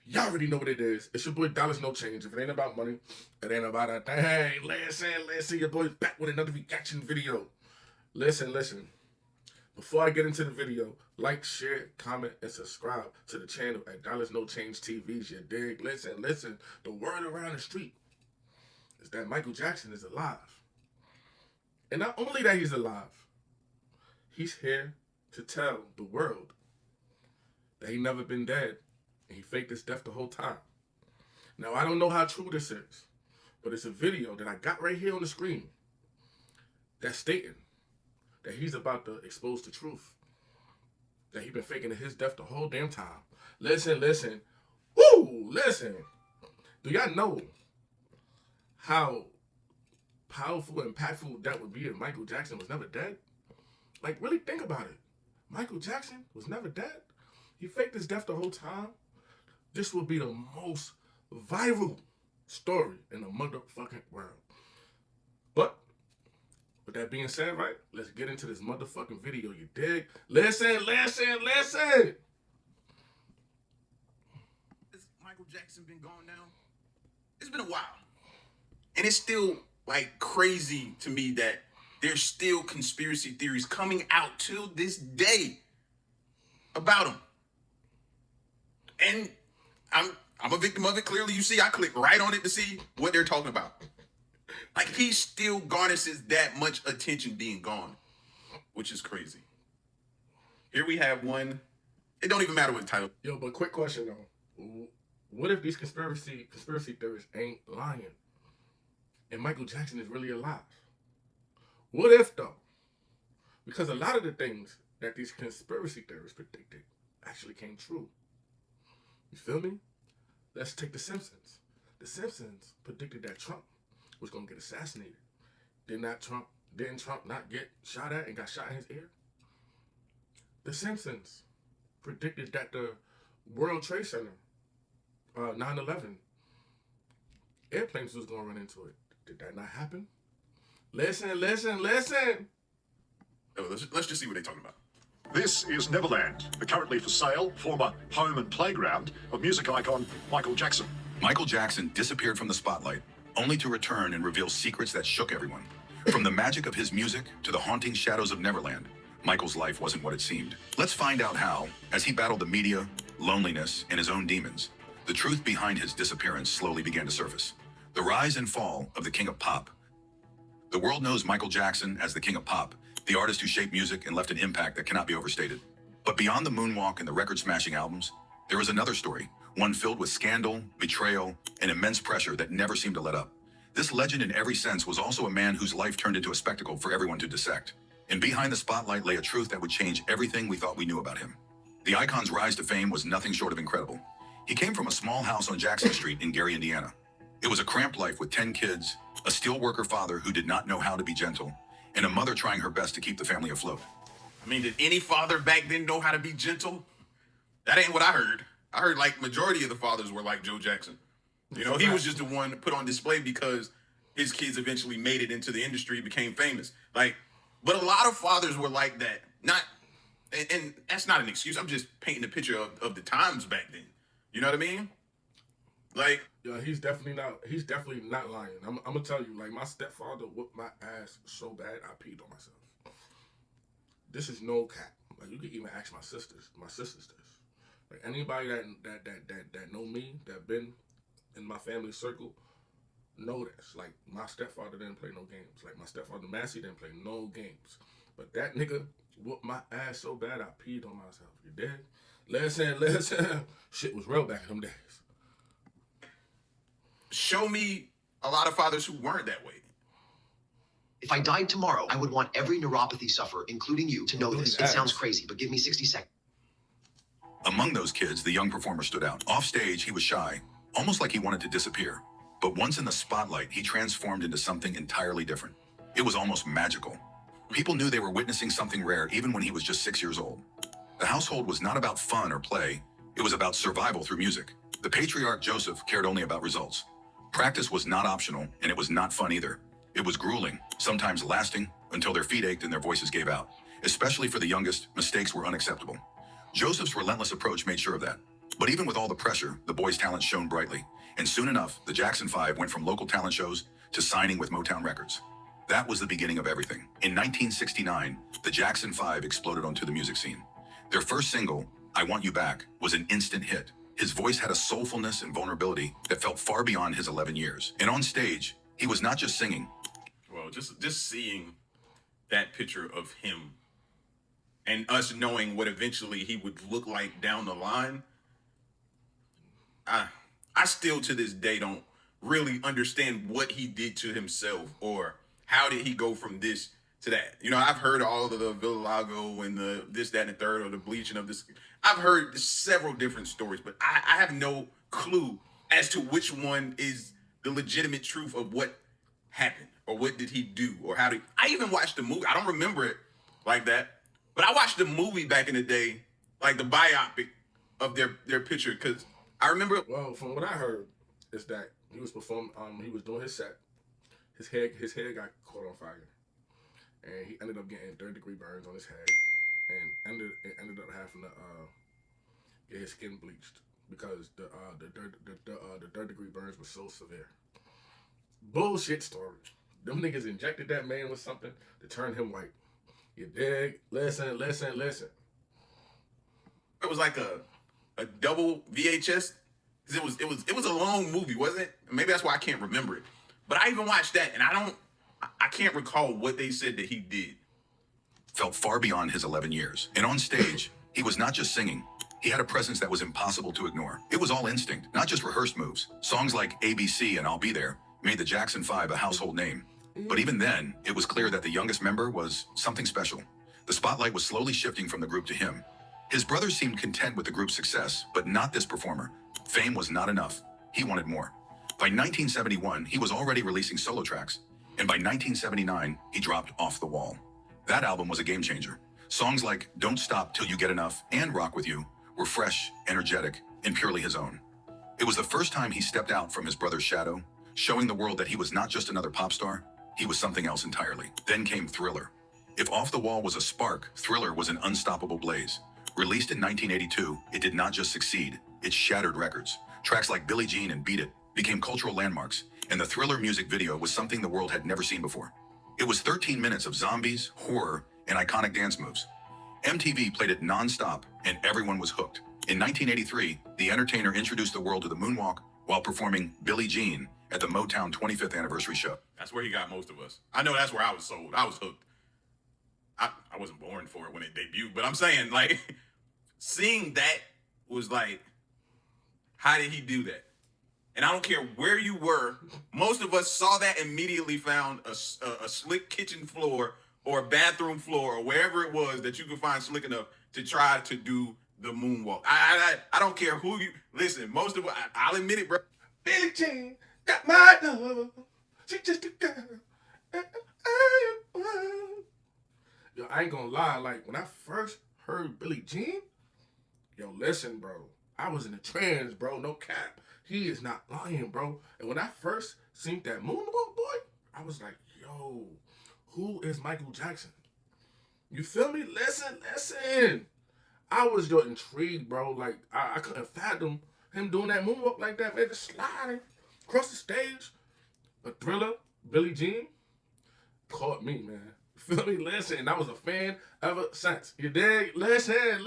Y'all already know what it is. It's your boy Dollars No Change. If it ain't about money, it ain't about a thing. Listen, your boy's back with another reaction video. Listen. Before I get into the video, like, share, comment, and subscribe to the channel at Dollars No Change TVs. You dig? Listen. The word around the street is that Michael Jackson is alive. And not only that he's alive, he's here to tell the world that he never been dead. And he faked his death the whole time. Now, I don't know how true this is, but it's a video that I got right here on the screen that's stating that he's about to expose the truth. That he been faking his death the whole damn time. Listen. Woo! Listen. Do y'all know how powerful and impactful that would be if Michael Jackson was never dead? Like, really think about it. Michael Jackson was never dead. He faked his death the whole time. This will be the most viral story in the motherfucking world. But, with that being said, right, let's get into this motherfucking video, you dig? Listen. Has Michael Jackson been gone now? It's been a while. And it's still, like, crazy to me that there's still conspiracy theories coming out till this day about him. And I'm a victim of it. Clearly, you see, I click right on it to see what they're talking about. Like, he still garnishes that much attention being gone, which is crazy. Here we have one. It don't even matter what the title. Yo, but quick question though. What if these conspiracy theorists ain't lying and Michael Jackson is really alive? What if though? Because a lot of the things that these conspiracy theorists predicted actually came true. You feel me? Let's take The Simpsons. The Simpsons predicted that Trump was gonna get assassinated. Didn't Trump not get shot at and got shot in his ear? The Simpsons predicted that the World Trade Center, 9/11, airplanes was gonna run into it. Did that not happen? Listen. Oh, let's just see what they're talking about. This is Neverland, the currently for sale former home and playground of music icon Michael Jackson. Michael Jackson disappeared from the spotlight, only to return and reveal secrets that shook everyone. From the magic of his music to the haunting shadows of Neverland, Michael's life wasn't what it seemed. Let's find out how, as he battled the media, loneliness, and his own demons, the truth behind his disappearance slowly began to surface. The rise and fall of the King of Pop. The world knows Michael Jackson as the King of Pop, the artist who shaped music and left an impact that cannot be overstated. But beyond the moonwalk and the record-smashing albums, there is another story, one filled with scandal, betrayal, and immense pressure that never seemed to let up. This legend in every sense was also a man whose life turned into a spectacle for everyone to dissect. And behind the spotlight lay a truth that would change everything we thought we knew about him. The icon's rise to fame was nothing short of incredible. He came from a small house on Jackson Street in Gary, Indiana. It was a cramped life with 10 kids, a steelworker father who did not know how to be gentle, and a mother trying her best to keep the family afloat. I mean, did any father back then know how to be gentle? That ain't what I heard. I heard like majority of the fathers were like Joe Jackson. You know, he was just the one put on display because his kids eventually made it into the industry, became famous. Like, but a lot of fathers were like that. And that's not an excuse. I'm just painting a picture of the times back then. You know what I mean? Like, yeah, he's definitely not lying. I'm gonna tell you, like, my stepfather whooped my ass so bad I peed on myself. This is no cap. Like, you can even ask my sisters. My sisters this. Like, anybody that know me, that been in my family circle, know this. Like, my stepfather didn't play no games. Like, my stepfather Massey didn't play no games. But that nigga whooped my ass so bad I peed on myself. You dig? Listen. Shit was real back in them days. show me a lot of fathers who weren't that way. If I died tomorrow, I would want every neuropathy sufferer, including you, to know this. It sounds crazy, but give me 60 seconds. Among those kids, the young performer stood out. Off stage, he was shy, almost like he wanted to disappear. But once in the spotlight, he transformed into something entirely different. It was almost magical. People knew they were witnessing something rare even when he was just 6 years old. The household was not about fun or play. It was about survival through music. The patriarch Joseph cared only about results. Practice was not optional, and it was not fun either. It was grueling, sometimes lasting, until their feet ached and their voices gave out. Especially for the youngest, mistakes were unacceptable. Joseph's relentless approach made sure of that. But even with all the pressure, the boys' talent shone brightly. And soon enough, the Jackson 5 went from local talent shows to signing with Motown Records. That was the beginning of everything. In 1969, the Jackson 5 exploded onto the music scene. Their first single, I Want You Back, was an instant hit. His voice had a soulfulness and vulnerability that felt far beyond his 11 years. And on stage, he was not just singing. Well, just seeing that picture of him and us knowing what eventually he would look like down the line, I still to this day don't really understand what he did to himself or how did he go from this to that. You know, I've heard all of the vitiligo and the this, that, and the third, or the bleaching of this. I've heard several different stories, but I have no clue as to which one is the legitimate truth of what happened or what did he do or how did. I even watched the movie. I don't remember it like that, but I watched the movie back in the day, like the biopic of their picture, because I remember. Well, from what I heard, is that he was performing. He was doing his set. His head got caught on fire, and he ended up getting third-degree burns on his head, and ended up having to get his skin bleached because the third-degree burns were so severe. Bullshit story. Them niggas injected that man with something to turn him white. You dig? Listen. It was like a double VHS. It was a long movie, wasn't it? Maybe that's why I can't remember it. But I even watched that, and I can't recall what they said that he did. Felt far beyond his 11 years. And on stage, he was not just singing. He had a presence that was impossible to ignore. It was all instinct, not just rehearsed moves. Songs like ABC and I'll Be There made the Jackson 5 a household name. But even then, it was clear that the youngest member was something special. The spotlight was slowly shifting from the group to him. His brothers seemed content with the group's success, but not this performer. Fame was not enough. He wanted more. By 1971, he was already releasing solo tracks. And by 1979, he dropped Off the Wall. That album was a game changer. Songs like Don't Stop Till You Get Enough and Rock With You were fresh, energetic, and purely his own. It was the first time he stepped out from his brother's shadow, showing the world that he was not just another pop star, he was something else entirely. Then came Thriller. If Off the Wall was a spark, Thriller was an unstoppable blaze. Released in 1982, it did not just succeed, it shattered records. Tracks like Billie Jean and Beat It became cultural landmarks, and the Thriller music video was something the world had never seen before. It was 13 minutes of zombies, horror, and iconic dance moves. MTV played it non-stop, and everyone was hooked. In 1983, the entertainer introduced the world to the moonwalk while performing Billie Jean at the Motown 25th anniversary show. That's where he got most of us. I know that's where I was sold. I was hooked. I wasn't born for it when it debuted, but I'm saying, like, seeing that was like, how did he do that? And I don't care where you were. Most of us saw that, immediately found a slick kitchen floor or a bathroom floor or wherever it was that you could find slick enough to try to do the moonwalk. I don't care who you listen. Most of it, I'll admit it, bro. Billie Jean got my love. She just a girl. Yo, I ain't gonna lie. Like, when I first heard Billie Jean, yo, listen, bro. I was in a trance, bro. No cap. He is not lying, bro. And when I first seen that moonwalk, boy, I was like, yo, who is Michael Jackson? You feel me? Listen. I was just intrigued, bro. Like, I couldn't fathom him doing that moonwalk like that, man. Just sliding across the stage. But Thriller, Billie Jean, caught me, man. You feel me? Listen, I was a fan ever since. You dig? Listen.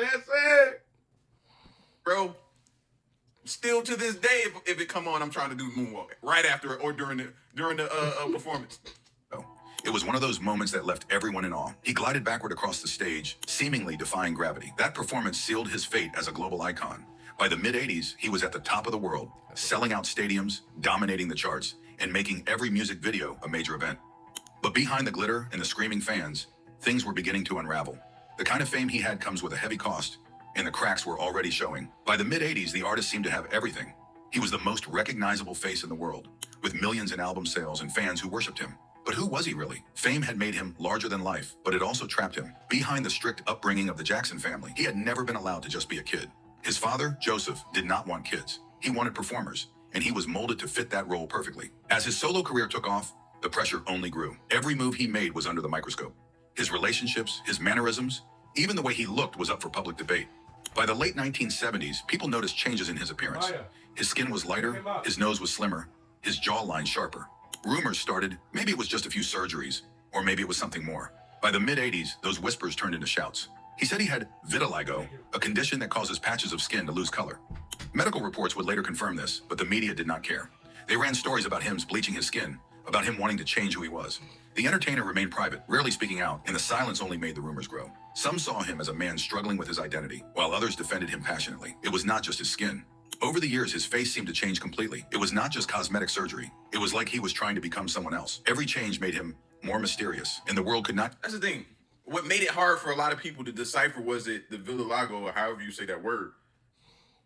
Bro, still to this day, if it come on, I'm trying to do the moonwalk right after it or during the performance. It was one of those moments that left everyone in awe. He glided backward across the stage, seemingly defying gravity. That performance sealed his fate as a global icon. By the mid-'80s, he was at the top of the world, selling out stadiums, dominating the charts, and making every music video a major event. But behind the glitter and the screaming fans, things were beginning to unravel. The kind of fame he had comes with a heavy cost, and the cracks were already showing. By the mid-'80s, the artist seemed to have everything. He was the most recognizable face in the world, with millions in album sales and fans who worshipped him. But who was he really? Fame had made him larger than life, but it also trapped him. Behind the strict upbringing of the Jackson family, he had never been allowed to just be a kid. His father, Joseph, did not want kids. He wanted performers, and he was molded to fit that role perfectly. As his solo career took off, the pressure only grew. Every move he made was under the microscope. His relationships, his mannerisms, even the way he looked was up for public debate. By the late 1970s, people noticed changes in his appearance. His skin was lighter, his nose was slimmer, his jawline sharper. Rumors started, maybe it was just a few surgeries, or maybe it was something more. By the mid-80s, those whispers turned into shouts. He said he had vitiligo, a condition that causes patches of skin to lose color. Medical reports would later confirm this, but the media did not care. They ran stories about him bleaching his skin, about him wanting to change who he was. The entertainer remained private, rarely speaking out, and the silence only made the rumors grow. Some saw him as a man struggling with his identity, while others defended him passionately. It was not just his skin. Over the years, his face seemed to change completely. It was not just cosmetic surgery. It was like he was trying to become someone else. Every change made him more mysterious, and the world could not... That's the thing. What made it hard for a lot of people to decipher was it the vitiligo, or however you say that word.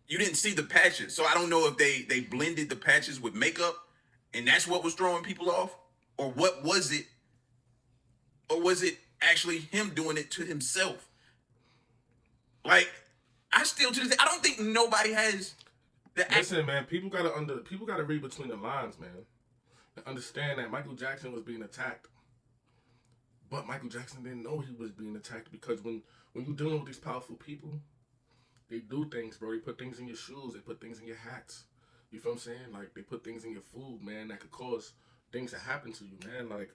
You didn't see the patches, so I don't know if they blended the patches with makeup, and that's what was throwing people off, or what was it? Or was it actually him doing it to himself? Like, I still to this day, I don't think nobody has the... Listen, man, people gotta read between the lines, man, and understand that Michael Jackson was being attacked. But Michael Jackson didn't know he was being attacked, because when you're dealing with these powerful people, they do things, bro. They put things in your shoes. They put things in your hats. You feel what I'm saying? Like, they put things in your food, man, that could cause things to happen to you, man. Like,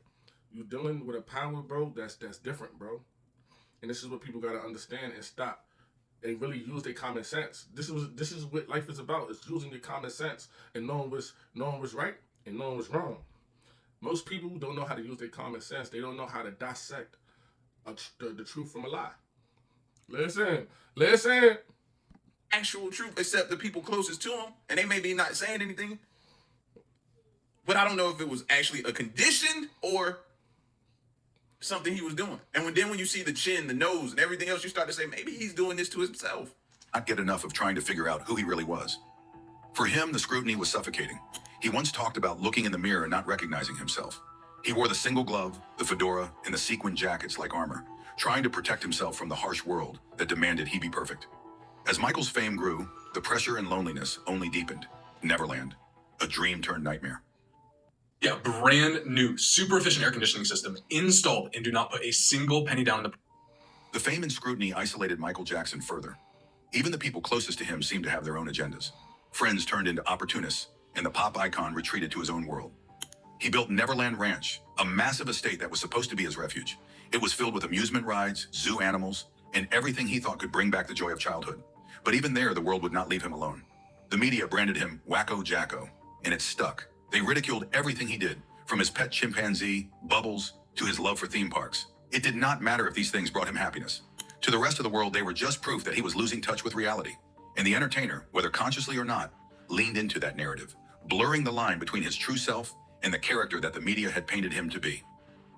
you dealing with a power, bro, that's different, bro. And this is what people gotta understand and stop and really use their common sense. This is what life is about. It's using your common sense and knowing what's right and knowing what's wrong. Most people don't know how to use their common sense. They don't know how to dissect the truth from a lie. Listen. Actual truth, except the people closest to him, and they may be not saying anything. But I don't know if it was actually a condition or something he was doing. And when you see the chin, the nose, and everything else, you start to say, maybe he's doing this to himself. Not get enough of trying to figure out who he really was. For him, the scrutiny was suffocating. He once talked about looking in the mirror and not recognizing himself. He wore the single glove, the fedora, and the sequin jackets like armor, trying to protect himself from the harsh world that demanded he be perfect. As Michael's fame grew, the pressure and loneliness only deepened. Neverland, a dream turned nightmare. Yeah, brand new, super efficient air conditioning system installed, and do not put a single penny down in the... The fame and scrutiny isolated Michael Jackson further. Even the people closest to him seemed to have their own agendas. Friends turned into opportunists, and the pop icon retreated to his own world. He built Neverland Ranch, a massive estate that was supposed to be his refuge. It was filled with amusement rides, zoo animals, and everything he thought could bring back the joy of childhood. But even there, the world would not leave him alone. The media branded him Wacko Jacko, and it stuck. They ridiculed everything he did, from his pet chimpanzee, Bubbles, to his love for theme parks. It did not matter if these things brought him happiness. To the rest of the world, they were just proof that he was losing touch with reality. And the entertainer, whether consciously or not, leaned into that narrative, blurring the line between his true self and the character that the media had painted him to be.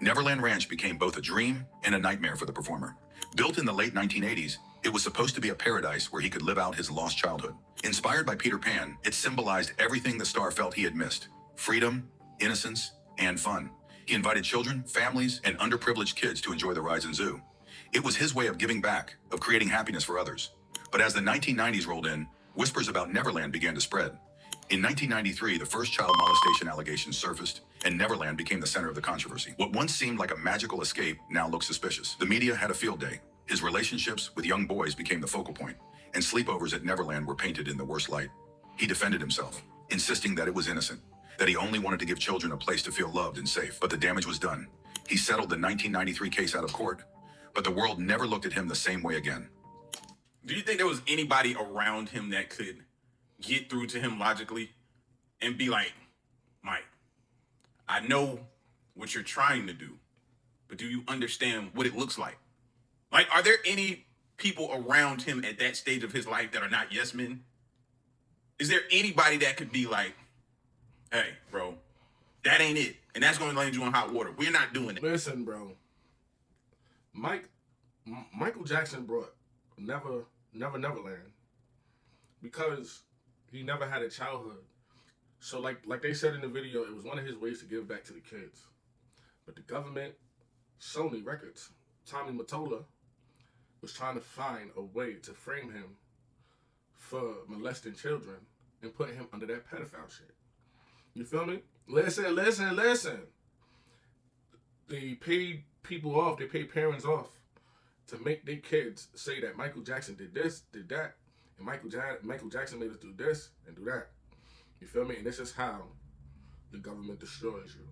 Neverland Ranch became both a dream and a nightmare for the performer. Built in the late 1980s, it was supposed to be a paradise where he could live out his lost childhood. Inspired by Peter Pan, it symbolized everything the star felt he had missed: freedom, innocence, and fun. He invited children, families, and underprivileged kids to enjoy the rides and zoo. It was his way of giving back, of creating happiness for others. But as the 1990s rolled in, whispers about Neverland began to spread. In 1993, the first child molestation allegations surfaced, and Neverland became the center of the controversy. What once seemed like a magical escape now looked suspicious. The media had a field day. His relationships with young boys became the focal point, and sleepovers at Neverland were painted in the worst light. He defended himself, insisting that it was innocent, that he only wanted to give children a place to feel loved and safe. But the damage was done. He settled the 1993 case out of court, but the world never looked at him the same way again. Do you think there was anybody around him that could get through to him logically and be like, Mike, I know what you're trying to do, but do you understand what it looks like? Like, are there any people around him at that stage of his life that are not yes men? Is there anybody that could be like, hey, bro, that ain't it, and that's going to land you in hot water. We're not doing it. Listen, bro. Michael Jackson brought Neverland because he never had a childhood. So like they said in the video, it was one of his ways to give back to the kids. But the government, Sony Records, Tommy Mottola, was trying to find a way to frame him for molesting children and putting him under that pedophile shit. You feel me? Listen. They paid people off. They paid parents off to make their kids say that Michael Jackson did this, did that, and Michael Jackson made us do this and do that. You feel me? And this is how the government destroys you.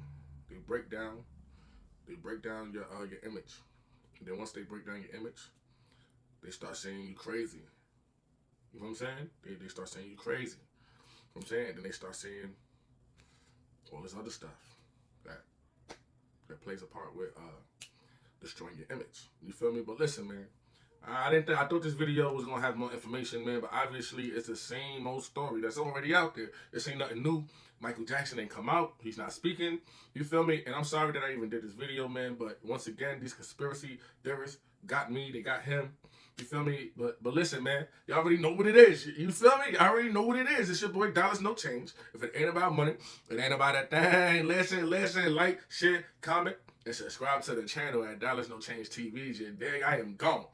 They break down your image. And then once they break down your image, they start saying you crazy. You know what I'm saying? They start saying you crazy. You know what I'm saying? And then they start saying all this other stuff that plays a part with destroying your image. You feel me? But listen, man, I thought this video was gonna have more information, man, but obviously it's the same old story that's already out there. This ain't nothing new. Michael Jackson ain't come out. He's not speaking. You feel me? And I'm sorry that I even did this video, man, but once again, these conspiracy theorists got me. They got him. You feel me? But listen, man, you already know what it is. You feel me? I already know what it is. It's your boy Dollars No Change. If it ain't about money, it ain't about that thing. Listen, like, share, comment, and subscribe to the channel at Dollars No Change TV. You dig? I am gone.